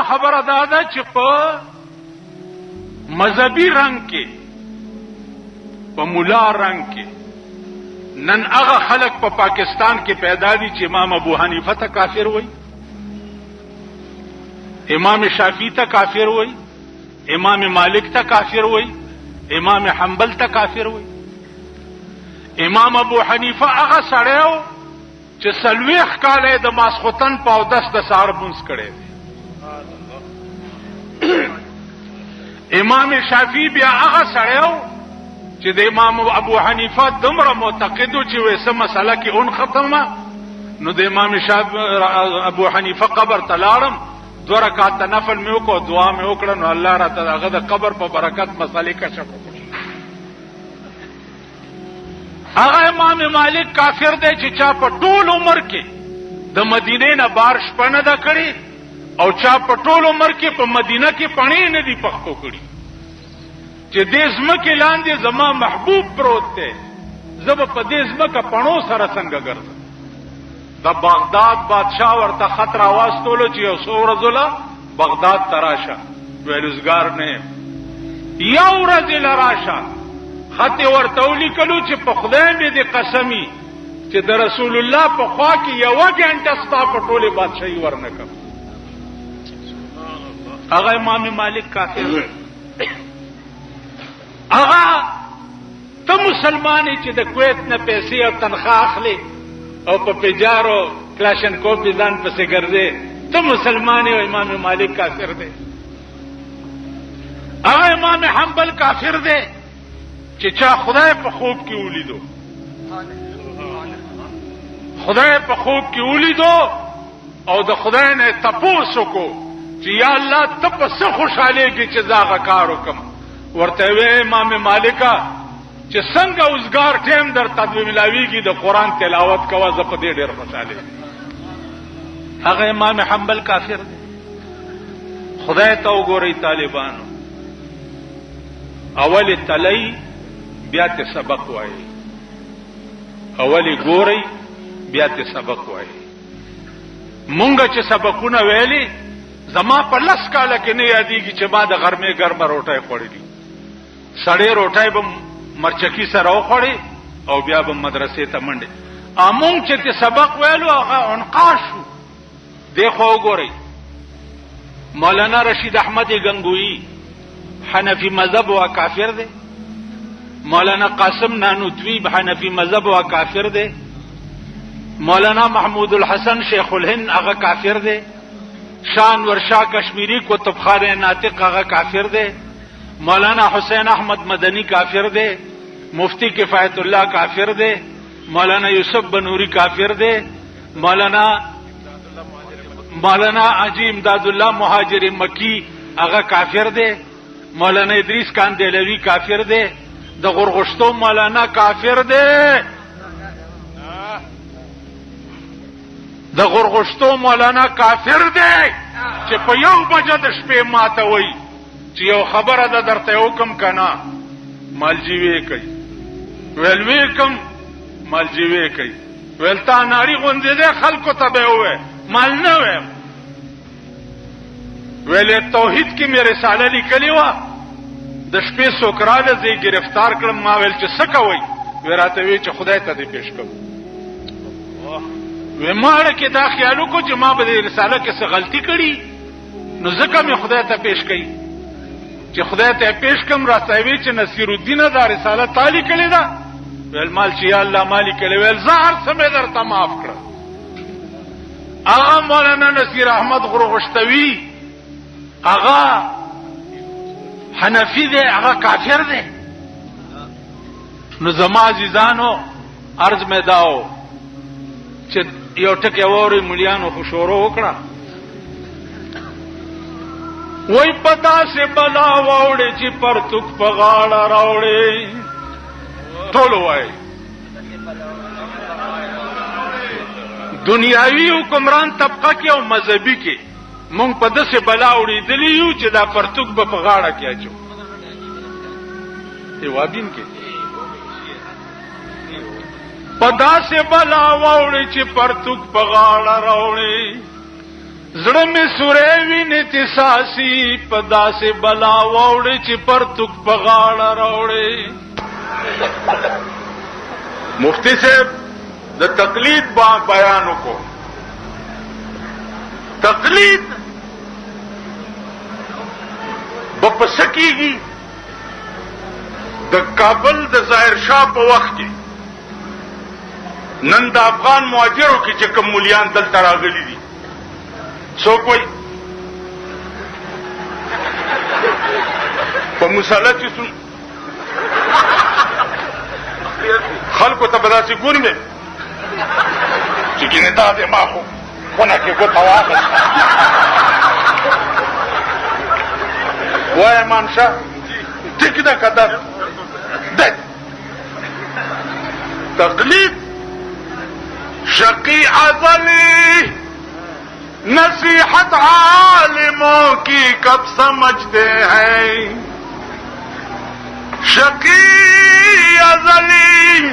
زما خبره دا ده چې په مذهبي رنگ کې په مولا رنگ کې نن هغه خلق په پاکستان کې پیدا دي چې امام ابو حنیفه ته کافر وای، امام شافعی ته کافر وای، امام مالک ته کافر وای، امام حنبل ته کافر وای. امام ابو حنیفه هغه سړیو چې 40 کاله د ماسختن په اودس د سهار مونځ کړی دی. امام شافعی بیا هغه سړیو چې د امام ابو حنیفه دومره معتقدو چې ویسه مسله کې اون ختمه، نو د امام ابو حنیفه قبر ته لاړم، 2 رکعات نفل مې وکړو، دعا مې وکړه، نو الله راته هغه د قبر په برکت مسلې کشف وکړ. هغه امام مالک کافر دی چې چا په ټول عمر کې د مدینې نه بار شپه نه ده کړې او چا په ټول عمر کې په مدینه کې پڼې نه دي پښتو کړي، چې دې ځمکې لاندې زما محبوب پروت دی، زه به په دې ځمکه پڼو سره څنګه ګرځم. د بغداد بادشاه ورته خط راواستولو چې یو څو ورځو له بغداد ته راشه، ویلوزګار نه یم، یو ورځ له راشه. خط ورته ولیکلو چې په خدای مې دې قسمي چې د رسول الله په خوا کې 1 غنټه ستا په ټولې بادشاهي ورنکم. هغه امام مالک کافر دی. هغه ته مسلمانې چې د کویت نه پیسې او تنخواه اخلي او په پیجارو کلاشنکوف ځان پسې ګرځي، ته مسلمانې او امام مالک کافر دی. هغه امام حنبل کافر دی چې چا خدای په خوب کې ولیدو، خدای په خوب کې ولیدو او د خدای نه تپوس وکړو چې یا الله ته په څه خوشحالېږي چې زه هغه کار وکړم. ورته وی امام مالکه چې څنګه اوزګار ټیم درته ملاویږي د قرآن تلاوت کوه، زه په دې ډېر خوشحاله یم. هغه امام حنبل کافر دی. خدای ته وګورئ طالبانو، اول تلئی بیا ته سبق وایي، اولی ګورئ بیا ته سبق وایي. مونږ چې سبقونه ویلي زما په 10 کاله کې نه یادېږي چې ما د غرمې ګرمه روټۍ خوړلي، سړې روټۍ به مرچکی سره وخوړې او بیا به مدرسې ته منډې. مونږ چې ته سبق ویلو هغه عنقا شو. دیخوا وګورئ، مولانا رشید احمد گنگوئی حنفی مذهب و کافر دی، مولانا قاسم نانوتوی حنفی مذهب و کافر دی، مولانا محمود الحسن شیخ الهند هغه کافر دی، شانور شاہ کشمیری کتب خان ناطق هغه کافر دی، مولانا حسین احمد مدنی کافر دی، مفتی کفایت اللہ کافر دی، مولانا یوسف بنوری کافر دی، مولانا حاجی امداد اللہ مہاجر مکی هغه کافر دی، مولانا ادریس کاندیلوی کافر دی، د غرغشتو مولانا کافر دی، د غرغشتو مولانا کافر دی چې په 1 بجه د شپې ماته وای چې یو خبره ده درته حکم کنا مالجیوي کوي، ویل ویکم مالجیوي کوي، ویل تا ناری غوندې ده خلکو ته به وې مال نه وې، ویل توحید کې مې رساله لیکلې و، د شپې سوکراله زی گرفتار کړم، ما ویل چې څه کوي، ورته وی چې خدای ته دې پیش کوم. و ماړه کې دا خیال وکړو چې ما به د رساله کې څه غلطي کړي، نو ځکه مې خدای ته پیش کړي چې خدای ته پیش کوم. راته وی چې نصیر الدین دا رساله تالی کړي ده، ویل مال چې یا الله مالی کړي، ویل زه هر څه مې درته معاف کړه. هغه مولانا نصیر احمد غرغشتوی هغه حنفی دی، هغه کافر دی. نو زما عزیزانو عرض مې داو چې یو ټکی ووري مليانو خو شروع وکړه، وای پتا سے بلا واوړي چې پرتوک په غاړه راوړي، ټول وای دنیاوی حکمران طبقه کې او مذهبي کې مونږ په دسه بلا وړي دلی یو چې دا پرتوک په غاړه کې اچو. ایوابین کې پدا سے بلا واوړي چې پرتوک په غاړه راوړي، زړه می سورې وینې تساسي پدا سے بلا ووړې چې پر تک پغاړه راوړې. مفتی صاحب د تقلید بیان کو. تقلید بپسکیږي د کابل د ظاهر شاه په وخت کې. نن د افغان مهاجرو کې چې کوم مولیان دلته راغلي دي څوک وایي په مسله چې خلکو ته به داسې ګوري مې چې ګینې دا دی ما خو خونه کې ګوته واخیسته. وایه مانشه ټیک ده که ده تقلید شقی ازلی نصیحت عالموں کی کب سمجھتے ہیں. شقی ازلی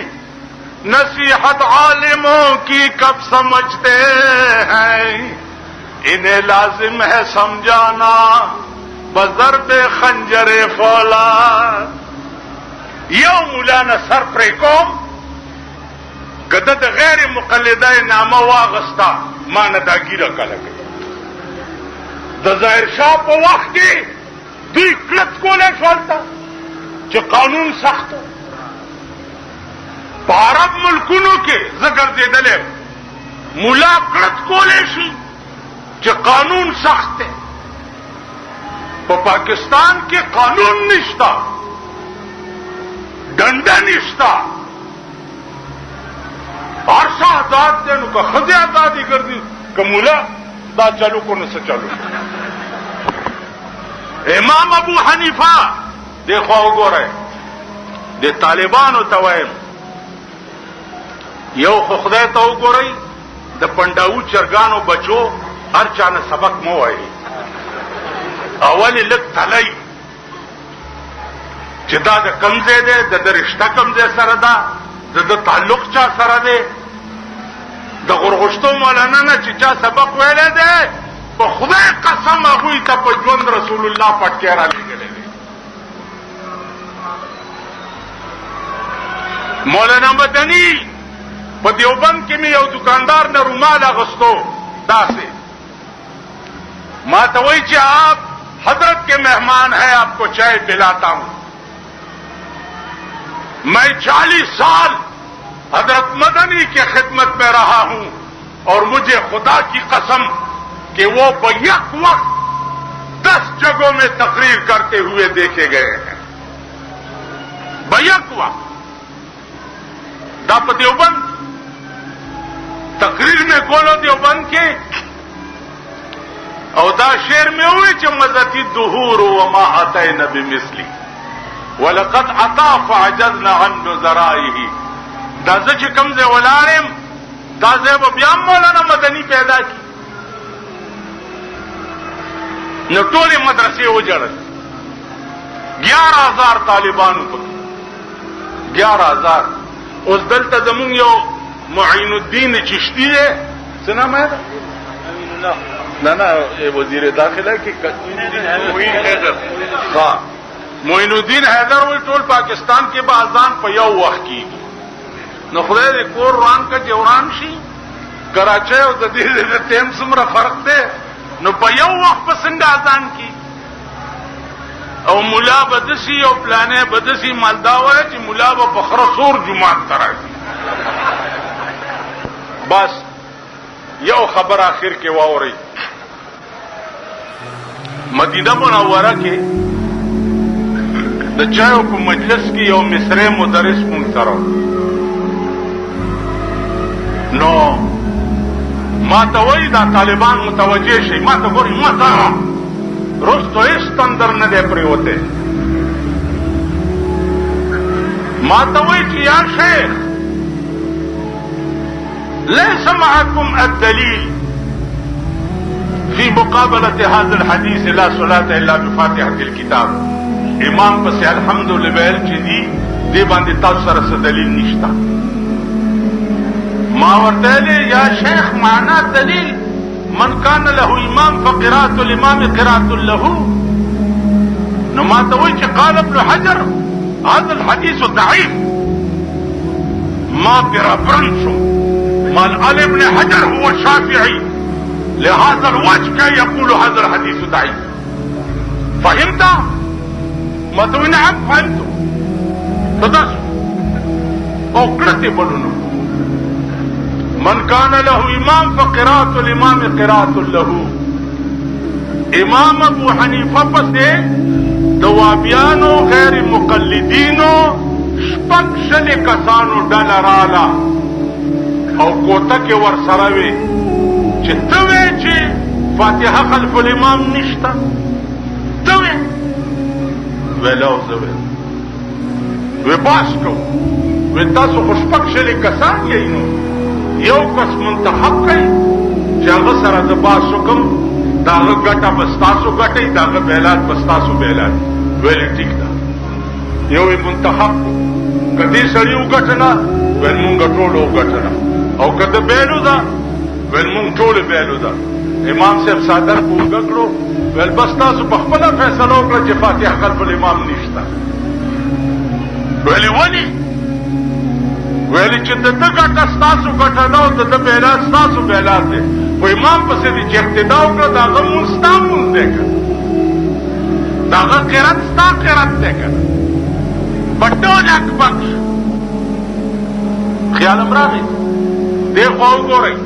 نصیحت عالموں کی کب سمجھتے ہیں. انہیں لازم ہے سمجھانا بضرب خنجر فولاد. یو مولانا سر پرې کوم کده د غیر مقلدای نامه واغستا ما نه دا ګیره کله کوي. د ظاهر شاه په وخت کې دوی کلت کولی شول ته چې قانون سخت په عرب ملکونو کې زه ګرځېدلی ملا کلت کولی شي چې قانون سخت دی. په پاکستان کې قانون نشتا ډنډه نشتا عرصہ آزاد دے نو کا خزے آزادی کر دی کہ مولا دا چلو کو نسا چلو. امام ابو حنیفہ دیکھو گو رہے دے طالبانو توائم یو خدای ته وګورئ د پنډاو چرګانو بچو هر چانه سبق مو وایي. اول لک تلای چې دا د کمزې ده د رشتہ کمزې سره ده د تعلق چا سره ده د غرغشتو مولانا نه چې چا سبق ویلې ده په خدای قسم هغه ته په ژوند رسول الله پټ کې را لګلې ده. مولانا مدني په دیوبند کې مې یو دکاندار نه رومال اغوستو داسې ما ته وایي چې آپ حضرت کے مہمان ہیں آپ کو چائے پلاتا ہوں. میں 40 سال حضرت مدنی کی خدمت میں رہا ہوں اور مجھے خدا کی قسم کہ وہ بیک وقت 10 جگہوں میں تقریر کرتے ہوئے دیکھے گئے ہیں. بیک وقت دا په دیوبند تقریر میں کولو دیوبند کے او دا شعر میں ہوئے چې مزتی الدهور وما اتینا بمثلی ولقد عطا فعجزنا عن نظرائه. دا زه چې کوم ځای ولاړم دا ځای به بیا مولانا مدني پیدا کی نو ټولې مدرسې وجړل. 11,000 طالبانو په 11,000. اوس دلته زمونږ یو معین الدین چشتی دی څه نام یې ده نه وزیر داخله کې معین حیدر معین الدین حیدر وی ټول پاکستان کې به اذان په یو وخت کیږي. نو خدای دې کور روان کا جوران شي کراچۍ او د دې د ټیم څومره فرق دی نو په یو وخت په څنګه اذان کی او مولا بدسی او پلانې بدسی مالدا وای چې مولا به په خرصور جمعات تراشي. بس یو خبر اخر کې واوري مدینه منوره کې د چایو په مجلس کې یو مصری مدرس مونږ سره نو ما ته وایي دا طالبان متوجه شي ما ته ګوري ما ته رستو هیڅ تندر نه دی پریوته. ما ته وایي چې یا شیخ ليس معكم الدليل في مقابلة هذا الحديث لا صلاة إلا بفاتحة الكتاب. امام پس الحمدلله ویل چې دی باندې تاسو سره څه دلیل نشته. ما ورته یا شیخ معنا دلیل من کان له امام فقراءة الامام قراءة له. نو ما ته وایي چې قال ابن حجر هذا الحديث ضعيف. ما برابرن شو مال ابن حجر هو الشافعي لهذا الوجه كي يقول هذا الحديث ضعيف. فهمت؟ ما ته وایي نعم فهمت. تداس او کړه بولونو من كان له امام فقراءة الامام قراءة له. امام ابو حنیفه پسې دوابیانو غیر مقلدینو شپږ شلې کسانو ډله رااله او کوټه کې ورسره وې چې ته وې چې فاتحه خلف الامام نشته. ته وې ویلو زه وې باس کو وې تاسو خو شپږ شلې کسان یې نو یو کس منتخب کړئ چې هغه سره د باس حکم دا هغه ګټه به ستاسو ګټئ دا هغه بیلات به ستاسو بیلات. ویلې ټیک ده. یو یې منتخب که دې سړي وګټله ویل مونږ ټولو وګټله او که د بیلو ده ویل مونږ ټولې بیلو ده. امام صاحب صادر په اوږه کړو ویل بس تاسو په خپله فیصله وکړه چې فاتحه خلف الامام نشته. ویلې ولې؟ ویلې چې د ده ګټه ستاسو ګټه ده او د ده بیلات ستاسو بیلات دی. خو امام پسې دې چې اقتدا وکړه د هغه مونځ ستا مونځ دی که نه د هغه قرت ستا قرت دی که نه په ټول اکبر. خیال ام راغی دې خوا وګورئ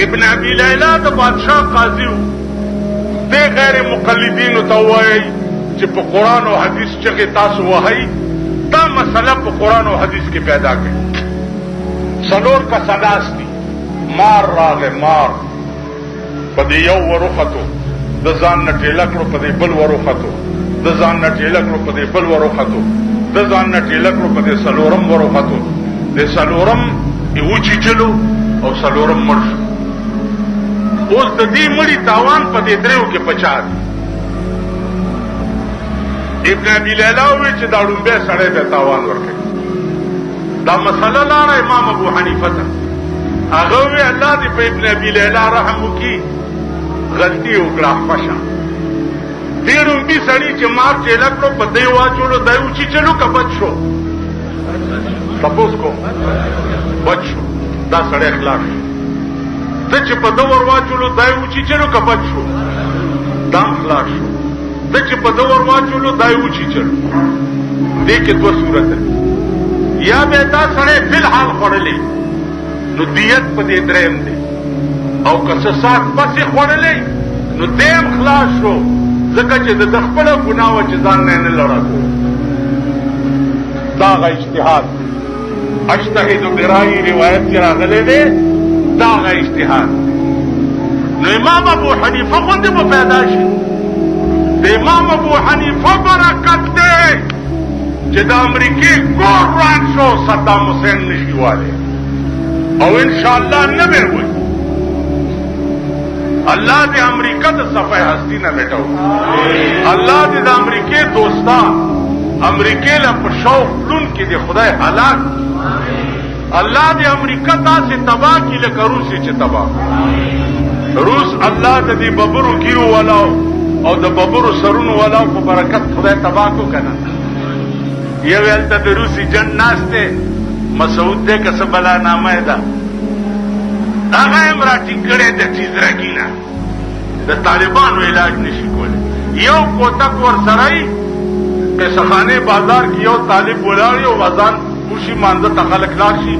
ابن ابي لیلا د بادشاه قاضي و. دې غیر مقلدینو ته ووایئ چې په قرآن او حدیث چغې تاسو وهئ دا مسله په قرآن او حدیث کې پیدا کړئ. څلور کسه ناست دي. مار راغی مار په دې یو وروختو د ځان نه ټېله کړو په دې بل وروختو د ځان نه ټېله کړو په دې بل وروختو د ځان نه ټېله کړو په دې څلورم وروختو د څلورم یې وچیچلو او څلورم مړ شو. اوس د دې مړي تاوان په دې دریو کې پچا دی. ابن ابي لیلا وویل چې دا ړومبی سړی ته تاوان ورکوي. دا مسله لاړه امام ابو حنیفه ته. هغه وویل الله دې په ابن ابي لیلا رحم وکړي غلطي وکړه خوښه. دې ړومبي سړي چې مار ټېله کړو په دی واچولو دی وچیچلو که بچ شو؟ تپوس کو بچ شو. دا سړی خلاص شو. ده چې په ده ور واچولو دی وچیچلو که بچ شو؟ دا خلاص شو. ده چې په ده ور واچولو دی وچیچلو. دې کې دوه صورته دي. یا به دا سړی فلحال خوړلی نو دیت په دې درېیم دی او که څه ساعت پسې خوړلی نو دیم خلاص شو ځکه چې د خپله ګناه وه چې ځان نه یې نه لړه کړو. دا هغه اجتهاد اجتهد برأیي روایت کې راغلی دی. دا هغه اجتهاد. نو امام ابو حنیفه غوندې به پیدا شي. د امام ابو حنیفه برکت دی چې د امریکې کور روان شو صدام حسین نشي والی او انشاءالله نه به وي. الله دې امریکا د صفحه هستی نه میټو. الله دې د امریکې دوستان امریکې له په شوق لون کې دې خدای هلاک. الله دې امریکا داسې تباه کړي لکه روس چې تباه. روس الله دې ببرو ګیرو ولاو او د ببرو سرونو ولاو په برکت خدای تباه کو کنه. یو هلته د روسي جن ناست دی مسعود دی که څه بلا نامه یې ده هغه یې م راټینګ کړی د ټیزرګي نه د طالبانو علاج نشي کولی. یو کوتک ورسره یي قصهخانې بازار کې یو طالب ولاړ یي او اذان وشي مانځه ته خلک لاړ شي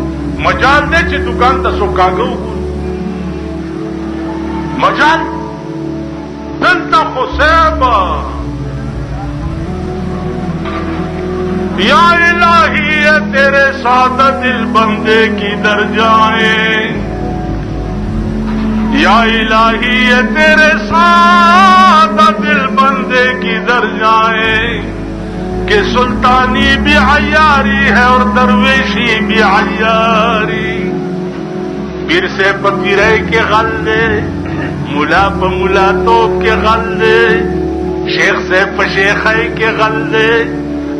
مجال دی چې دکان ته څوک کاږه وګوري. مجال دلته خو صاحبه یا الہی ہے تیرے ساتھ دل بندے کی در جائیں. یا الہی ہے تیرے ساتھ دل بندے کی در جائیں کہ سلطانی بھی عیاری ہے اور درویشی بھی عیاری. پیر سے فقیرے کے غلے ملا پہ ملا توپ کے غلے شیخ سے پشیخے کے غلے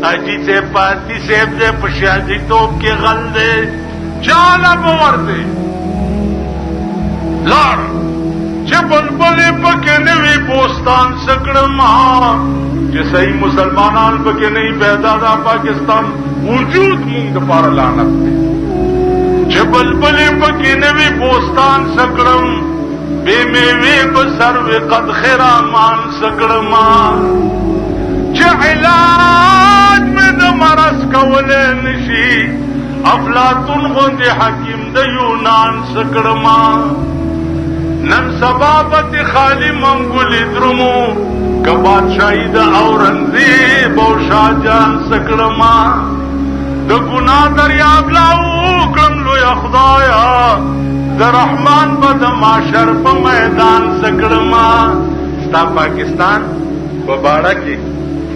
اجی سے پاتی سیب سے پشیازی توپ کے غلے چالا بور دے لار چې بلبلې پکې نوي بوستان سکړما چې صحیح مسلمانان پکې نه بیدادا پاکستان وجود مونږ لپاره لعنت دی چې بلبلې پکې نوي بوستان سکړم بے میوې بسر وې قد خرامان سکړما چې علاج مې د مرض کولې نشي افلاطون غوندې حکیم د یونان سکړما نن سبابت خالی منګولې درمو که بادشاہی د اورنګزیب او شاهجان سکړما د ګناه دریاب لاو کړم لویه خدایا د رحمان به د معاشر په میدان سکړما ستا پاکستان په باړه کې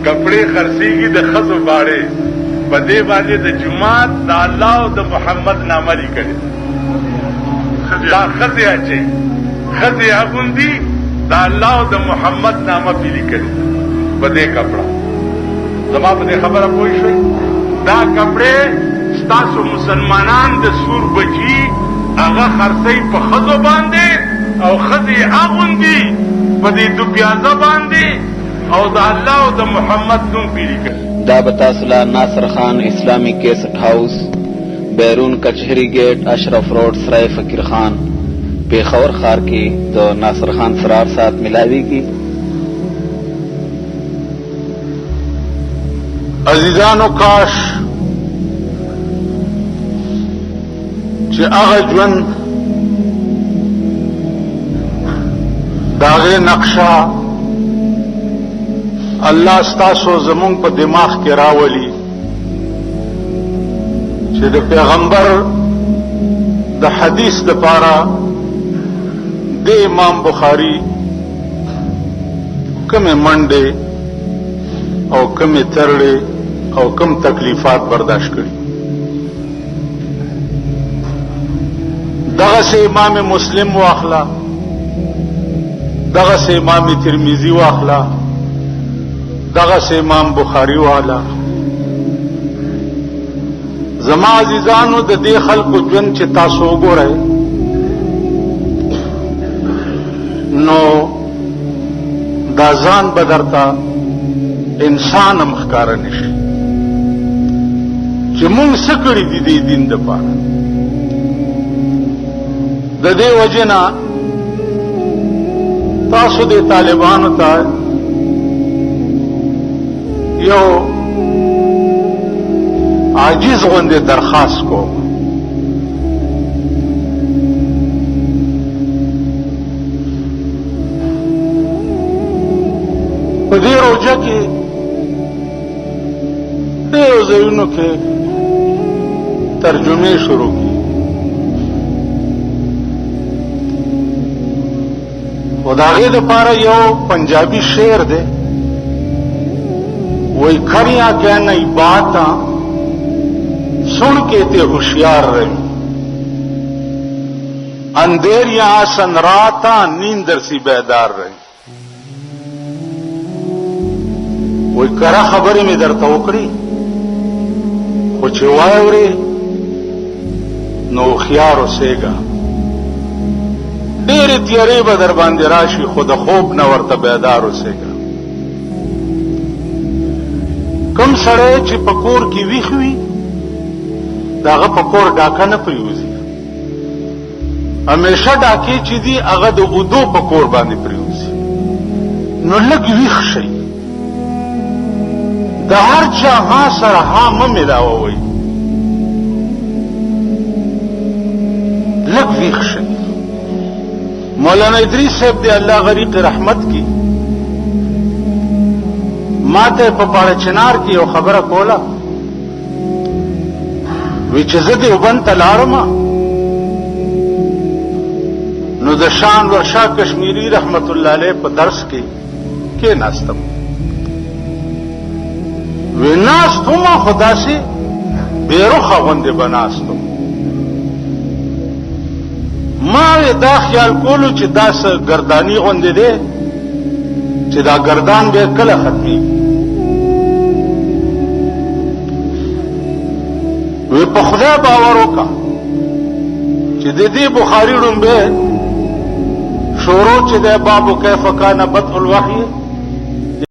کپڑے خرڅېږي د ښځو باړې په دې باندې د جومات د الله او د محمد نامه لیکلې دا ښځې اچوي ښځې اغوندي د الله او د محمد نامه پې لیکلې په دې کپړه زما په دې خبره پوه شوئ دا کپڑے ستاسو مسلمانان د سور بچي هغه خرڅوي په ښځو باندې او ښځې اغوندي په دې دو پیازه باندې او د الله او د محمد نوم پې لیکل دا به تاسو له ناصر خان اسلامی کیسټ هاوس بیرون کچهری گیټ اشرف روډ سرای فقیر خان پیښور ښار کې د ناصر خان سرار سات ملاویږي. عزیزانو کاش چې هغه ژوند د هغې نقشه الله ستاسو زمونږ په دماغ کې راولي چې د پیغمبر د حدیث دپاره د امام بخاری کمې منډې او کمې ترړې او کم تکلیفات برداشت کړي دغه سه امام مسلم واخلا دغه سه امام ترمذی واخلا دغه سه امام بخاری والا زما عزیزانو د دې خلکو ژوند چې تاسو وګورئ نو دا ځان به درته انسان هم ښکاره نشي چې مونږ څه کړي دي دې دین دپاره د دې وجې نه تاسو دې طالبانو ته یو عاجز غوندې درخواست کوم په دې روژه کې ډېرو ځایونو کې ترجمې شروع کړي خو د هغې دپاره یو پنجابي شعر دی وہی کھڑیاں کہ نئی باتاں سن کے تے ہوشیار رہی اندھیریاں آسن راتاں نیندر سی بیدار رہی وہی کرا خبری میں در توکڑی کچھ واورے نو خیار اسیگا ډېرې تیارې به در باندې راشي خو د خوب نه ورته بیدار اوسېږه کوم سړی چې په کور کې ویښ وي د هغه په کور ډاکه نه پرېوځي همیشه ډاکې چې دي هغه د اودو په کور باندې پرېوځي نو لږ ویښ شئ د هر چا ها سره ها مه میلاوئ لږ ویښ شئ مولانا ادریس صاحب دی الله غریق رحمت کی ماته په پاړه چنار کې یو خبره کوله وی چې زه دیوبند ته لاړم نو د شان ورشا کشمیری رحمت الله علیه په درس کې کېناستم وی ناستم خدا سي بیروخه غوندې به ناستم ما دا خیال کولو چې دا څه گردانی غوندې دی چې دا گردان به کله ختمي وی په خدای باور وکړه چې د دې بخاري ډومبه شورو چې د باب کیف کان بدء الوحی